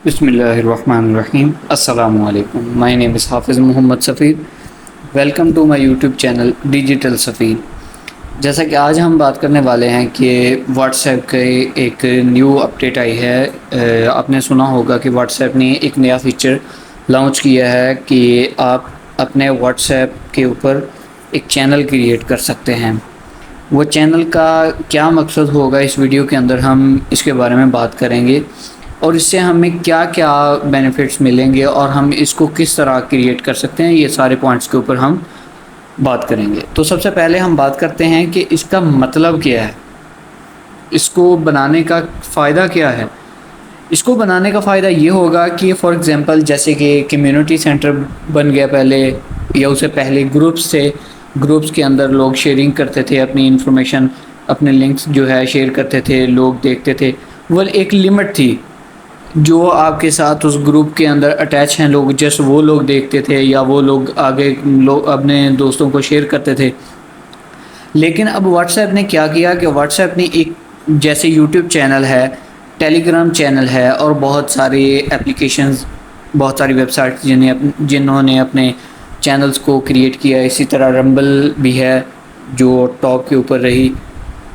बिस्मिल्लाहिर्रहमानिर्रहीम। अस्सलामु अलैकुम। My name is Hafiz Mohammad Safeer. Welcome to my YouTube channel digital Safeer. जैसा कि आज हम बात करने वाले हैं कि व्हाट्सएप के एक न्यू अपडेट आई है। आपने सुना होगा कि व्हाट्सएप ने एक नया फ़ीचर लॉन्च किया है कि आप अपने व्हाट्सएप के ऊपर एक चैनल क्रिएट कर सकते हैं। वो चैनल का क्या मकसद होगा, इस वीडियो के अंदर हम इसके बारे में बात करेंगे और इससे हमें क्या-क्या बेनिफिट्स मिलेंगे और हम इसको किस तरह क्रिएट कर सकते हैं, ये सारे पॉइंट्स के ऊपर हम बात करेंगे। तो सबसे पहले हम बात करते हैं कि इसका मतलब क्या है, इसको बनाने का फ़ायदा क्या है। इसको बनाने का फ़ायदा ये होगा कि फ़ॉर एग्ज़ाम्पल जैसे कि कम्युनिटी सेंटर बन गया पहले, या उससे पहले ग्रुप्स थे। ग्रुप्स के अंदर लोग शेयरिंग करते थे, अपनी इन्फॉर्मेशन, अपने लिंक्स जो है शेयर करते थे, लोग देखते थे। वो एक लिमिट थी, जो आपके साथ उस ग्रुप के अंदर अटैच हैं लोग, जस्ट वो लोग देखते थे या वो लोग आगे लोग अपने दोस्तों को शेयर करते थे। लेकिन अब व्हाट्सएप ने क्या किया कि व्हाट्सएप ने एक, जैसे यूट्यूब चैनल है, टेलीग्राम चैनल है और बहुत सारे एप्लीकेशंस, बहुत सारी वेबसाइट्स जिन्होंने अपने चैनल्स को क्रिएट किया। इसी तरह रंबल भी है जो टॉप के ऊपर रही।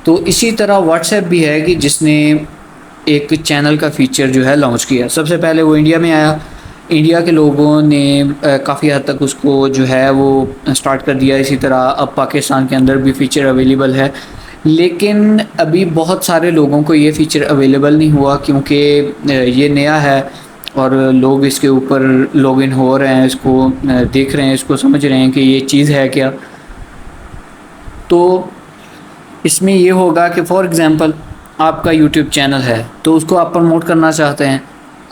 तो इसी तरह व्हाट्सएप भी है कि जिसने एक चैनल का फ़ीचर जो है लॉन्च किया। सबसे पहले वो इंडिया में आया। इंडिया के लोगों ने काफ़ी हद तक उसको जो है वो स्टार्ट कर दिया। इसी तरह अब पाकिस्तान के अंदर भी फ़ीचर अवेलेबल है, लेकिन अभी बहुत सारे लोगों को ये फ़ीचर अवेलेबल नहीं हुआ क्योंकि ये नया है और लोग इसके ऊपर लॉगिन हो रहे हैं, इसको देख रहे हैं, इसको समझ रहे हैं कि ये चीज़ है क्या। तो इसमें ये होगा कि फ़ॉर एग्ज़ाम्पल आपका यूट्यूब चैनल है, तो उसको आप प्रमोट करना चाहते हैं,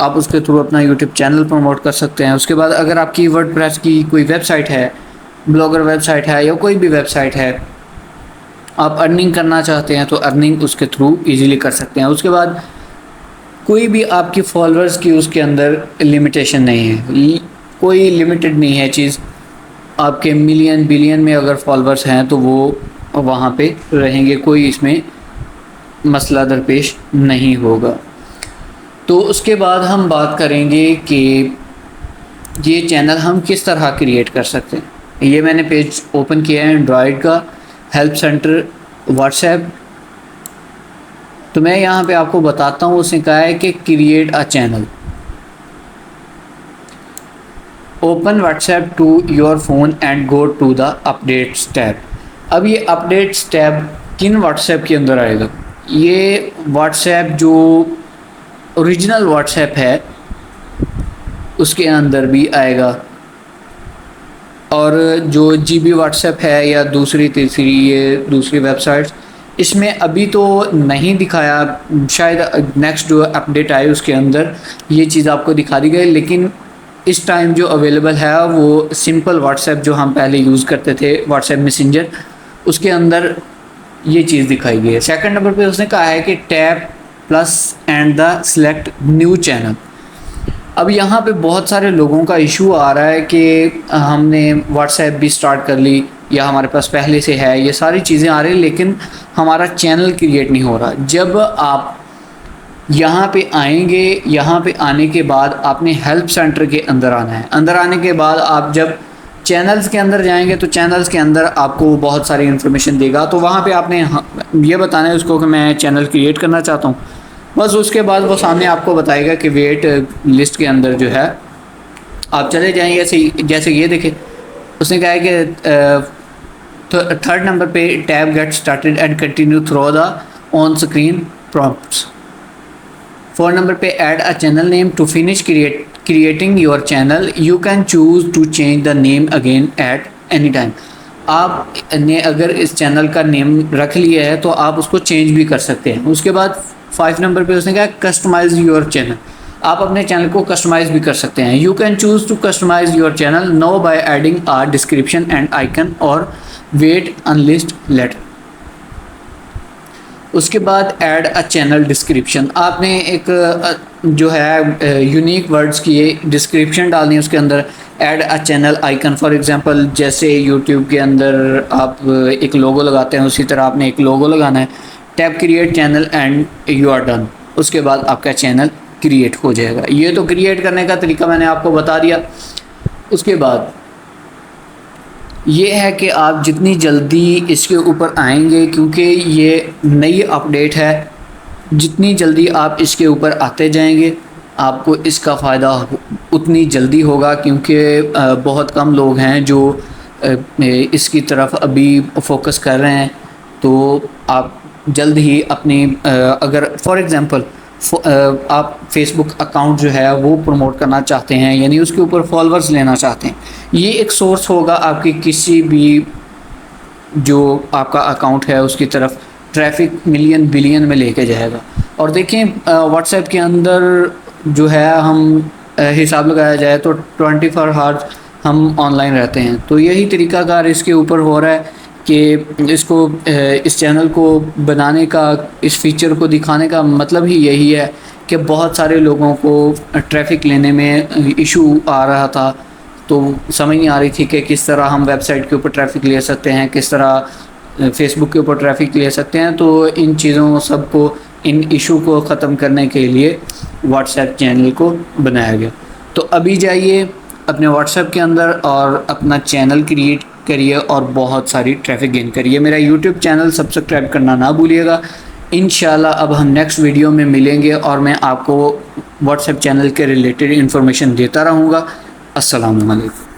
आप उसके थ्रू अपना यूट्यूब चैनल प्रमोट कर सकते हैं। उसके बाद अगर आपकी वर्डप्रेस की कोई वेबसाइट है, ब्लॉगर वेबसाइट है या कोई भी वेबसाइट है, आप अर्निंग करना चाहते हैं तो अर्निंग उसके थ्रू ईज़िली कर सकते हैं। उसके बाद कोई भी आपकी फॉलोअर्स की उसके अंदर लिमिटेशन नहीं है, कोई लिमिटेड नहीं है चीज़। आपके मिलियन बिलियन में अगर फॉलोअर्स हैं तो वो वहाँ पे रहेंगे, कोई इसमें मसला दरपेश नहीं होगा। तो उसके बाद हम बात करेंगे कि ये चैनल हम किस तरह क्रिएट कर सकते हैं। ये मैंने पेज ओपन किया है एंड्रॉयड का, हेल्प सेंटर व्हाट्सएप। तो मैं यहाँ पे आपको बताता हूँ, उसने कहा है कि create a channel, open WhatsApp to your phone and go to the updates tab. अब ये अपडेट्स टैब किन व्हाट्सएप के अंदर आएगा? ये व्हाट्सएप जो ओरिजिनल व्हाट्सएप है उसके अंदर भी आएगा, और जो जीबी व्हाट्सएप है या दूसरी तीसरी ये दूसरी वेबसाइट्स, इसमें अभी तो नहीं दिखाया, शायद नेक्स्ट जो अपडेट आए उसके अंदर ये चीज़ आपको दिखा दी गई। लेकिन इस टाइम जो अवेलेबल है वो सिंपल व्हाट्सएप जो हम पहले यूज़ करते थे, व्हाट्सएप मैसेंजर, उसके अंदर ये चीज़ दिखाई गई है। सेकंड नंबर पे उसने कहा है कि tab plus and the select new channel. अब यहाँ पे बहुत सारे लोगों का इशू आ रहा है कि हमने व्हाट्सएप भी स्टार्ट कर ली या हमारे पास पहले से है, ये सारी चीज़ें आ रही, लेकिन हमारा चैनल क्रिएट नहीं हो रहा। जब आप यहाँ पे आएंगे, यहाँ पे आने के बाद आपने हेल्प सेंटर के अंदर आना है। अंदर आने के बाद आप जब चैनल्स के अंदर जाएंगे तो चैनल्स के अंदर आपको बहुत सारी इन्फॉर्मेशन देगा। तो वहाँ पे आपने ये बताना है उसको कि मैं चैनल क्रिएट करना चाहता हूँ। बस उसके बाद वो सामने आपको बताएगा कि वेट लिस्ट के अंदर जो है आप चले जाएंगे। जैसे ये देखें, उसने कहा है कि थर्ड नंबर पे tap get started and continue through the on screen prompts. 4 number पे add a channel name to finish creating your channel, you can choose to change the name again at any time. आपने अगर इस channel का name रख लिया है तो आप उसको चेंज भी कर सकते हैं। उसके बाद 5 नंबर पे उसने कहा कस्टमाइज़ योर चैनल, आप अपने चैनल को कस्टमाइज़ भी कर सकते हैं। You can choose to customise your channel no by adding a description and icon और वेट अनलिस्ट लेटर। उसके बाद ऐड अ चैनल डिस्क्रिप्शन, आपने एक जो है यूनिक वर्ड्स की डिस्क्रिप्शन डालनी है उसके अंदर। Add a channel icon, for example जैसे यूट्यूब के अंदर आप एक लोगो लगाते हैं, उसी तरह आपने एक लोगो लगाना है। Tap create channel and you are done. उसके बाद आपका चैनल क्रिएट हो जाएगा। ये तो क्रिएट करने का तरीका मैंने आपको बता दिया। उसके बाद ये है कि आप जितनी जल्दी इसके ऊपर आएंगे, क्योंकि ये नई अपडेट है, जितनी जल्दी आप इसके ऊपर आते जाएंगे आपको इसका फ़ायदा उतनी जल्दी होगा, क्योंकि बहुत कम लोग हैं जो इसकी तरफ अभी फोकस कर रहे हैं। तो आप जल्द ही अपनी अगर फॉर एग्ज़ाम्पल आप फेसबुक अकाउंट जो है वो प्रमोट करना चाहते हैं, यानी उसके ऊपर फॉलोअर्स लेना चाहते हैं, ये एक सोर्स होगा आपकी किसी भी जो आपका अकाउंट है उसकी तरफ ट्रैफिक मिलियन बिलियन में लेके जाएगा। और देखें व्हाट्सएप के अंदर जो है हम हिसाब लगाया जाए तो 24 आवर्स हम ऑनलाइन रहते हैं। तो यही तरीक़ाकार इसके ऊपर हो रहा है कि इसको इस चैनल को बनाने का, इस फीचर को दिखाने का मतलब ही यही है कि बहुत सारे लोगों को ट्रैफिक लेने में इशू आ रहा था, तो समझ नहीं आ रही थी कि किस तरह हम वेबसाइट के ऊपर ट्रैफिक ले सकते हैं, किस तरह फेसबुक के ऊपर ट्रैफिक ले सकते हैं। तो इन चीज़ों सबको, इन इशू को ख़त्म करने के लिए व्हाट्सएप चैनल को बनाया गया। तो अभी जाइए अपने व्हाट्सएप के अंदर और अपना चैनल क्रिएट करिए और बहुत सारी ट्रैफिक गेन करिए। मेरा यूट्यूब चैनल सब्सक्राइब करना ना भूलिएगा। इंशाल्लाह अब हम नेक्स्ट वीडियो में मिलेंगे और मैं आपको व्हाट्सएप चैनल के रिलेटेड इन्फॉर्मेशन देता रहूँगा। अस्सलाम वालेकुम।